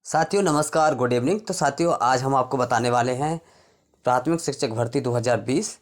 साथियों नमस्कार, good evening. तो साथियों आज हम आपको बताने वाले हैं प्राथमिक शिक्षक भर्ती 2020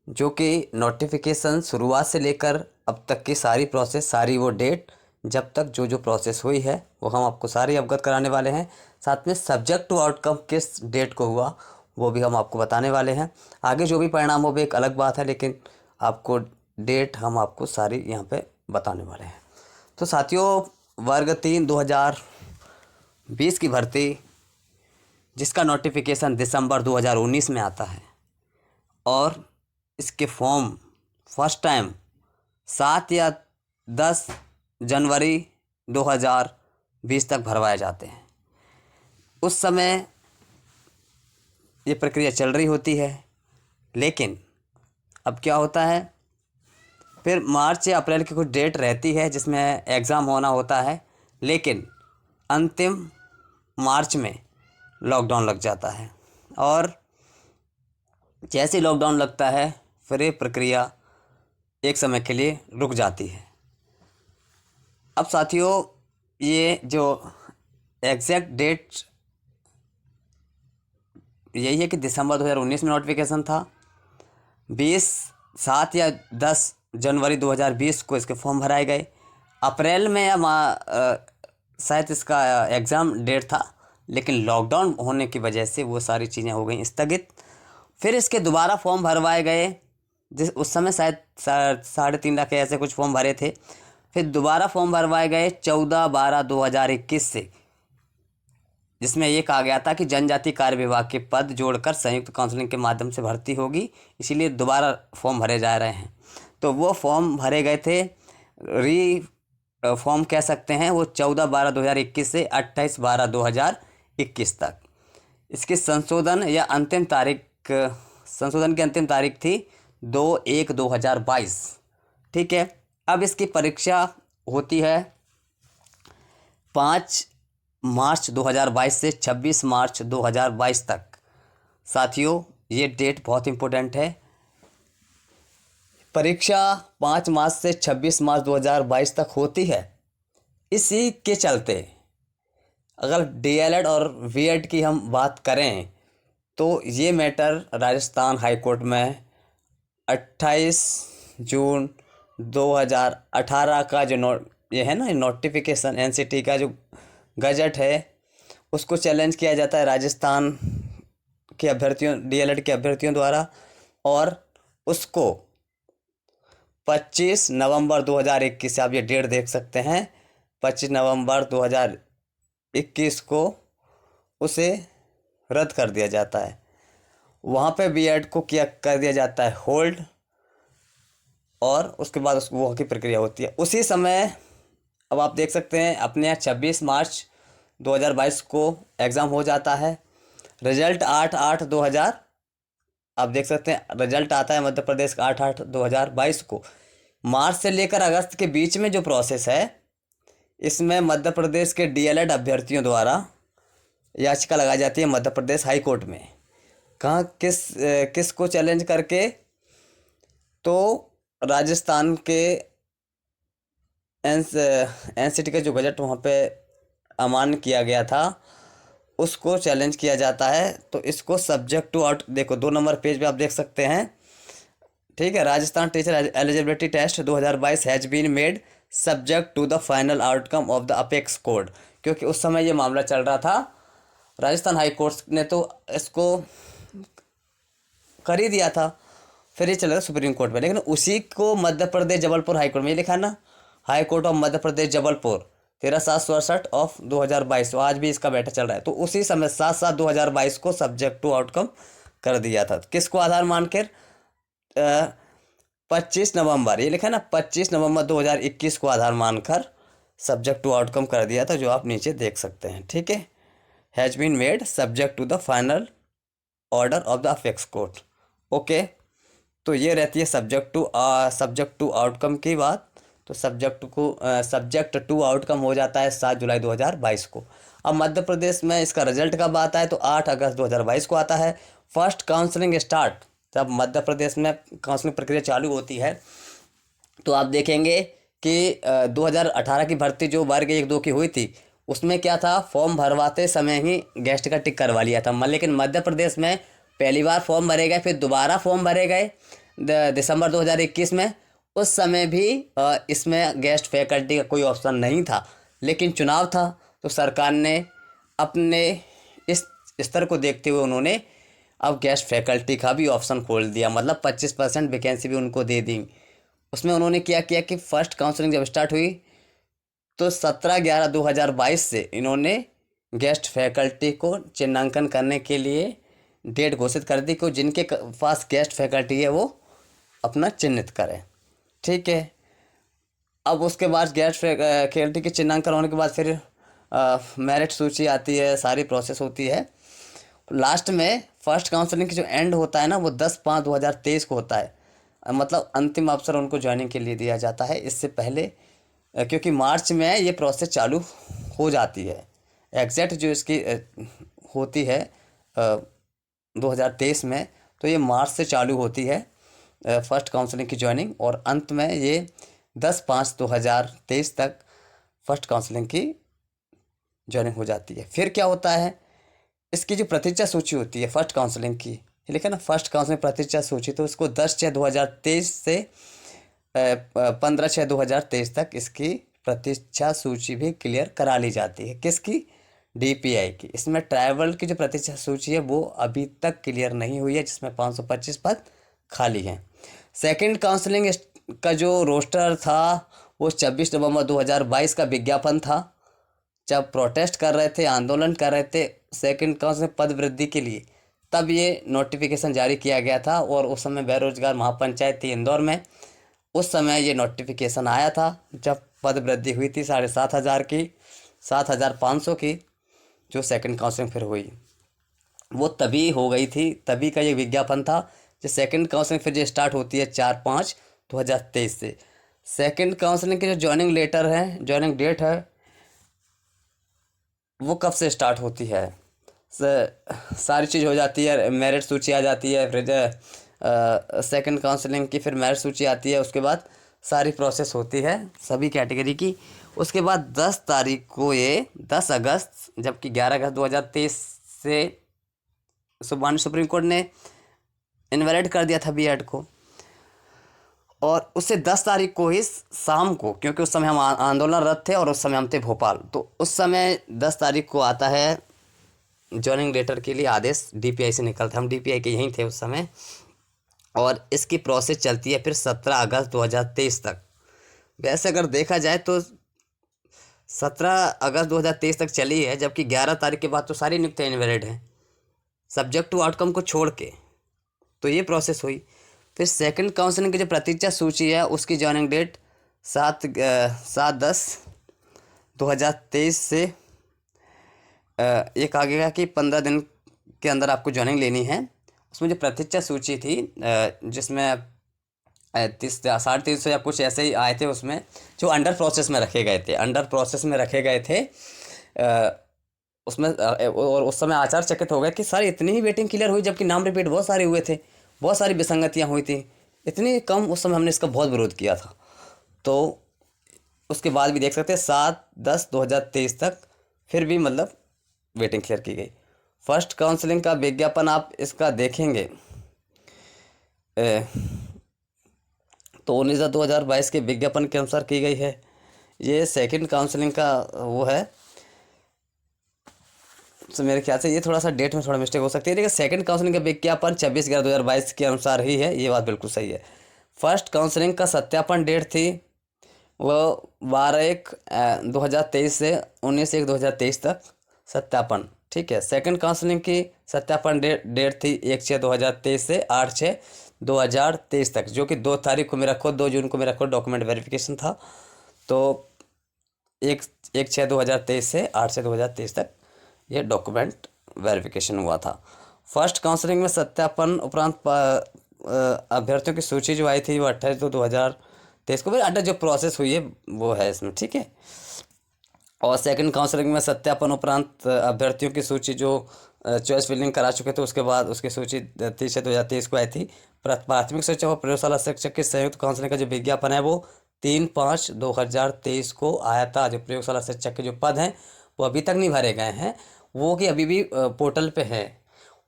जो कि नोटिफिकेशन शुरुआत से लेकर अब तक की सारी प्रोसेस, सारी वो डेट, जब तक जो जो प्रोसेस हुई है वो हम आपको सारी अवगत कराने वाले हैं। साथ में सब्जेक्ट टू आउटकम किस डेट को हुआ वो भी हम आपको बताने वाले हैं। आगे जो भी परिणाम हो वो एक अलग बात है, लेकिन आपको डेट हम आपको सारी यहाँ पे बताने वाले हैं। तो साथियों वर्ग 3 2020 की भर्ती जिसका नोटिफिकेशन दिसंबर 2019 में आता है और इसके फॉर्म फर्स्ट टाइम 7 या 10 जनवरी 2020 तक भरवाए जाते हैं। उस समय ये प्रक्रिया चल रही होती है, लेकिन अब क्या होता है, फिर मार्च या अप्रैल की कुछ डेट रहती है जिसमें एग्ज़ाम होना होता है, लेकिन अंतिम मार्च में लॉकडाउन लग जाता है और जैसे ही लॉकडाउन लगता है फिर ये प्रक्रिया एक समय के लिए रुक जाती है। अब साथियों ये जो एग्जैक्ट डेट यही है कि दिसंबर 2019 में नोटिफिकेशन था। 7 या 10 जनवरी 2020 को इसके फॉर्म भराए गए। अप्रैल में या शायद इसका एग्ज़ाम डेट था, लेकिन लॉकडाउन होने की वजह से वो सारी चीज़ें हो गई स्थगित। फिर इसके दोबारा फॉर्म भरवाए गए, जिस उस समय शायद 3.5 लाख ऐसे कुछ फॉर्म भरे थे। फिर दोबारा फॉर्म भरवाए गए 14/12/2021 से, जिसमें ये कहा गया था कि जनजाति कार्य विभाग के पद जोड़कर संयुक्त काउंसलिंग के माध्यम से भर्ती होगी, इसीलिए दोबारा फॉर्म भरे जा रहे हैं। तो वो फॉर्म भरे गए थे, फॉर्म कह सकते हैं, वो 14/12/2021 से 28/12/2021 तक। इसकी संशोधन या अंतिम तारीख, संशोधन की अंतिम तारीख थी 2/1/2022। ठीक है। अब इसकी परीक्षा होती है 5 मार्च 2022 से 26 मार्च 2022 तक। साथियों ये डेट बहुत इम्पोर्टेंट है। परीक्षा 5 मार्च से 26 मार्च 2022 तक होती है। इसी के चलते अगर डीएलएड और बीएड की हम बात करें तो ये मैटर राजस्थान हाई कोर्ट में 28 जून 2018 का जो ये है ना नोटिफिकेशन, एनसीटी का जो गजट है, उसको चैलेंज किया जाता है राजस्थान के अभ्यर्थियों, डीएलएड के अभ्यर्थियों द्वारा, और उसको 25 नवंबर 2021 से, आप ये डेट देख सकते हैं, 25 नवंबर 2021 को उसे रद्द कर दिया जाता है। वहाँ पे बीएड को किया कर दिया जाता है होल्ड, और उसके बाद उसको वो की प्रक्रिया होती है उसी समय। अब आप देख सकते हैं अपने यहाँ 26 मार्च 2022 को एग्ज़ाम हो जाता है। रिजल्ट 8/8/2000, आप देख सकते हैं रिजल्ट आता है मध्य प्रदेश का 8/8/2022 को। मार्च से लेकर अगस्त के बीच में जो प्रोसेस है, इसमें मध्य प्रदेश के डीएलएड अभ्यर्थियों द्वारा याचिका लगाई जाती है मध्य प्रदेश हाई कोर्ट में। कहाँ किस को चैलेंज करके? तो राजस्थान के एनसीटी का जो बजट वहाँ पे अमान्य किया गया था, उसको चैलेंज किया जाता है। तो इसको सब्जेक्ट टू आउट, देखो 2 नंबर पेज पे आप देख सकते हैं। ठीक है। Rajasthan teacher eligibility test 2022 has been made subject to the final outcome of the apex court, क्योंकि उस समय ये मामला चल रहा था। राजस्थान हाई कोर्ट ने तो इसको कर ही दिया था, फिर ये चला गया सुप्रीम कोर्ट में, लेकिन उसी को मध्य प्रदेश जबलपुर हाई कोर्ट में, ये लिखा ना, high court of Madhya Pradesh Jabalpur 13/7/67 of 2022, तो आज भी इसका बैठा चल रहा है। तो उसी समय 7/7/2022 को सब्जेक्ट टू आउटकम कर दिया था। किसको आधार मानकर? 25 नवंबर, ये लिखा ना, 25 नवंबर 2021 को आधार मानकर सब्जेक्ट टू आउटकम कर दिया था, जो आप नीचे देख सकते हैं। ठीक है। Has been made subject to the final order of the apex court. Okay. तो ये रहती है सब्जेक्ट टू आउटकम की बात। तो सब्जेक्ट टू आउटकम हो जाता है 7 जुलाई 2022 को। अब मध्य प्रदेश में इसका रिजल्ट कब आता है? तो 8 अगस्त 2022 को आता है। फर्स्ट काउंसलिंग स्टार्ट, जब मध्य प्रदेश में काउंसलिंग प्रक्रिया चालू होती है, तो आप देखेंगे कि 2018 की भर्ती जो वर्ग 1-2 की हुई थी, उसमें क्या था, फॉर्म भरवाते समय ही गेस्ट का टिक करवा लिया था। लेकिन मध्य प्रदेश में पहली बार फॉर्म भरे गए, फिर दोबारा फॉर्म भरे गए दिसंबर 2021 में। उस समय भी इसमें गेस्ट फैकल्टी का कोई ऑप्शन नहीं था, लेकिन चुनाव था तो सरकार ने अपने इस स्तर को देखते हुए उन्होंने अब गेस्ट फैकल्टी का भी ऑप्शन खोल दिया, मतलब 25% वैकेंसी भी उनको दे दी। उसमें उन्होंने क्या किया कि फर्स्ट काउंसलिंग जब स्टार्ट हुई तो 17/11/2022 से इन्होंने गेस्ट फैकल्टी को चिन्हांकन करने के लिए डेट घोषित कर दी कि जिनके पास गेस्ट फैकल्टी है वो अपना चिन्हित करें। ठीक है, अब उसके बाद गेस्ट फैकल्टी के चिन्हांकन होने के बाद फिर मेरिट सूची आती है, सारी प्रोसेस होती है। लास्ट में फर्स्ट काउंसलिंग की जो एंड होता है ना, वो 10/5/2023 को होता है। मतलब अंतिम अवसर उनको ज्वाइनिंग के लिए दिया जाता है। इससे पहले क्योंकि मार्च में ये प्रोसेस चालू हो जाती है। एग्जैक्ट जो इसकी होती है 2023 में, तो ये मार्च से चालू होती है फर्स्ट काउंसलिंग की ज्वाइनिंग, और अंत में ये 10/5/2023 तक फर्स्ट काउंसलिंग की ज्वाइनिंग हो जाती है। फिर क्या होता है, इसकी जो प्रतीक्षा सूची होती है फर्स्ट काउंसलिंग की, लेकिन ना फर्स्ट काउंसलिंग प्रतीक्षा सूची, तो इसको 10/6/2023 से 15/6/2023 तक इसकी प्रतीक्षा सूची भी क्लियर करा ली जाती है। किसकी? DPI की। इसमें ट्राइबल की जो प्रतीक्षा सूची है वो अभी तक क्लियर नहीं हुई है, जिसमें 525 पद खाली हैं। सेकंड काउंसलिंग का जो रोस्टर था वो 26 नवंबर 2022 का विज्ञापन था, जब प्रोटेस्ट कर रहे थे, आंदोलन कर रहे थे सेकंड काउंसलिंग पद वृद्धि के लिए, तब ये नोटिफिकेशन जारी किया गया था। और उस समय बेरोजगार महापंचायत थी इंदौर में, उस समय ये नोटिफिकेशन आया था जब पद वृद्धि हुई थी 7,500 की, 7,500 की जो सेकंड काउंसलिंग फिर हुई, वो तभी हो गई थी, तभी का ये विज्ञापन था। जो सेकंड काउंसलिंग फिर जो स्टार्ट होती है 4/5/2023 से। सेकंड काउंसलिंग के जो ज्वाइनिंग लेटर है, ज्वाइनिंग डेट है, वो कब से स्टार्ट होती है? सारी चीज़ हो जाती है, मेरिट सूची आ जाती है, फिर सेकंड काउंसलिंग की फिर मेरिट सूची आती है, उसके बाद सारी प्रोसेस होती है सभी कैटेगरी की। उसके बाद 10 तारीख को ये 10 अगस्त, जबकि 11 अगस्त 2023 से सुप्रीम कोर्ट ने इनवैलिड कर दिया था B.Ed को, और उससे 10 तारीख को ही शाम को, क्योंकि उस समय हम आंदोलनरत थे और उस समय हम थे भोपाल, तो उस समय 10 तारीख को आता है ज्वाइनिंग लेटर के लिए आदेश, DPI से निकलता है। हम DPI के यहीं थे उस समय, और इसकी प्रोसेस चलती है फिर 17 अगस्त 2023 तक। वैसे अगर देखा जाए तो 17 अगस्त 2023 तक चली है, जबकि 11 तारीख के बाद तो सारी नियुक्तियाँ इनवैलिड हैं सब्जेक्ट टू आउटकम को छोड़ के, तो ये प्रोसेस हुई। फिर सेकंड काउंसलिंग की जो प्रतीक्षा सूची है उसकी ज्वाइनिंग डेट 7/10/2023 से एक आगे का कि 15 दिन के अंदर आपको ज्वाइनिंग लेनी है। उसमें जो प्रतीक्षा सूची थी जिसमें 350 या कुछ ऐसे ही आए थे, उसमें जो अंडर प्रोसेस में रखे गए थे, उसमें और उस समय आश्चर्यचकित हो गए कि सर इतनी ही वेटिंग क्लियर हुई, जबकि नाम रिपीट बहुत सारे हुए थे, बहुत सारी विसंगतियाँ हुई थी, इतनी कम। उस समय हमने इसका बहुत विरोध किया था। तो उसके बाद भी देख सकते हैं 7/10/2023 तक फिर भी मतलब वेटिंग क्लियर की गई। फर्स्ट काउंसलिंग का विज्ञापन आप इसका देखेंगे तो 19/10/2022 के विज्ञापन के अनुसार की गई है। ये सेकंड काउंसलिंग का वो है, तो मेरे ख्याल से ये थोड़ा सा डेट में थोड़ा मिस्टेक हो सकती है, लेकिन सेकंड काउंसलिंग का विज्ञापन 26/11/2022 के अनुसार ही है, ये बात बिल्कुल सही है। फर्स्ट काउंसलिंग का सत्यापन डेट थी वो 12/1/2023 से 19/1/2023 तक सत्यापन, ठीक है। सेकंड काउंसलिंग की सत्यापन डेट थी 1/6/2023 से 8/6/2023 तक, जो कि 2 तारीख को मेरा खुद 2 जून को मेरा खुद डॉक्यूमेंट वेरिफिकेशन था। तो 1/6/2023 से 8/6/2023 तक ये डॉक्यूमेंट वेरिफिकेशन हुआ था। फर्स्ट काउंसलिंग में सत्यापन उपरांत अभ्यर्थियों की सूची जो आई थी वो 28/2/2023 को, अड्डा जो प्रोसेस हुई है वो है इसमें, ठीक है। और सेकंड काउंसलिंग में सत्यापन उपरांत अभ्यर्थियों की सूची जो चॉइस फिलिंग करा चुके थे, उसके बाद उसकी सूची 30/2023 को आई थी। प्राथमिक शिक्षक और प्रयोगशाला शिक्षक की संयुक्त काउंसलिंग का जो विज्ञापन है वो 3/5/2023 को आया था। जो प्रयोगशाला शिक्षक के जो पद हैं वो अभी तक नहीं भरे गए हैं, वो कि अभी भी पोर्टल पे हैं।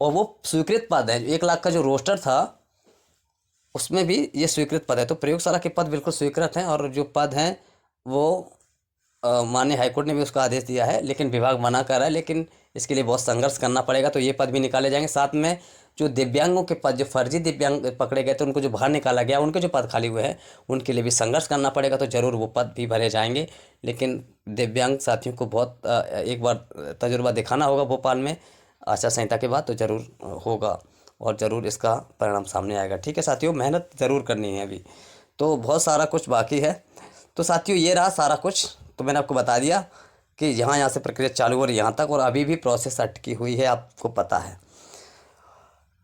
और वो स्वीकृत पद हैं। 1 लाख का जो रोस्टर था उसमें भी ये स्वीकृत पद है। तो प्रयोगशाला के पद बिल्कुल स्वीकृत हैं, और जो पद हैं वो माननीय हाईकोर्ट ने भी उसका आदेश दिया है, लेकिन विभाग मना कर रहा है। लेकिन इसके लिए बहुत संघर्ष करना पड़ेगा, तो ये पद भी निकाले जाएंगे। साथ में जो दिव्यांगों के पद, जो फर्जी दिव्यांग पकड़े गए थे, उनको जो बाहर निकाला गया, उनके जो पद खाली हुए हैं उनके लिए भी संघर्ष करना पड़ेगा। तो ज़रूर वो पद भी भरे जाएंगे। लेकिन दिव्यांग साथियों को बहुत एक बार तजुर्बा दिखाना होगा भोपाल में आचार संहिता के बाद, तो ज़रूर होगा और ज़रूर इसका परिणाम सामने आएगा। ठीक है साथियों, मेहनत ज़रूर करनी है अभी, तो बहुत सारा कुछ बाकी है। तो साथियों ये रहा सारा कुछ। तो मैंने आपको बता दिया कि यहाँ से प्रक्रिया चालू हो रही है यहाँ तक, और अभी भी प्रोसेस अटकी हुई है, आपको पता है।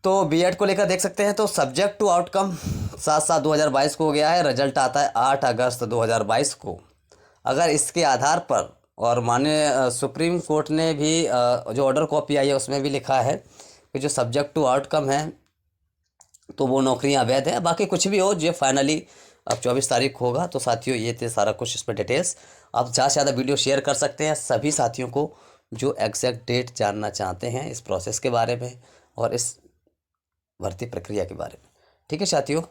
तो बीएड को लेकर देख सकते हैं, तो सब्जेक्ट टू आउटकम 7/7/2022 को हो गया है। रिजल्ट आता है 8 अगस्त 2022 को। अगर इसके आधार पर, और माननीय सुप्रीम कोर्ट ने भी जो ऑर्डर कॉपी आई है उसमें भी लिखा है कि जो सब्जेक्ट टू आउटकम है तो वो नौकरियां अवैध है। बाकी कुछ भी हो, जो फाइनली अब 24 तारीख होगा। तो साथियों ये थे सारा कुछ इस पर डिटेल्स। आप ज़्यादा से ज़्यादा वीडियो शेयर कर सकते हैं सभी साथियों को जो एग्जैक्ट डेट जानना चाहते हैं इस प्रोसेस के बारे में और इस भर्ती प्रक्रिया के बारे में। ठीक है साथियों।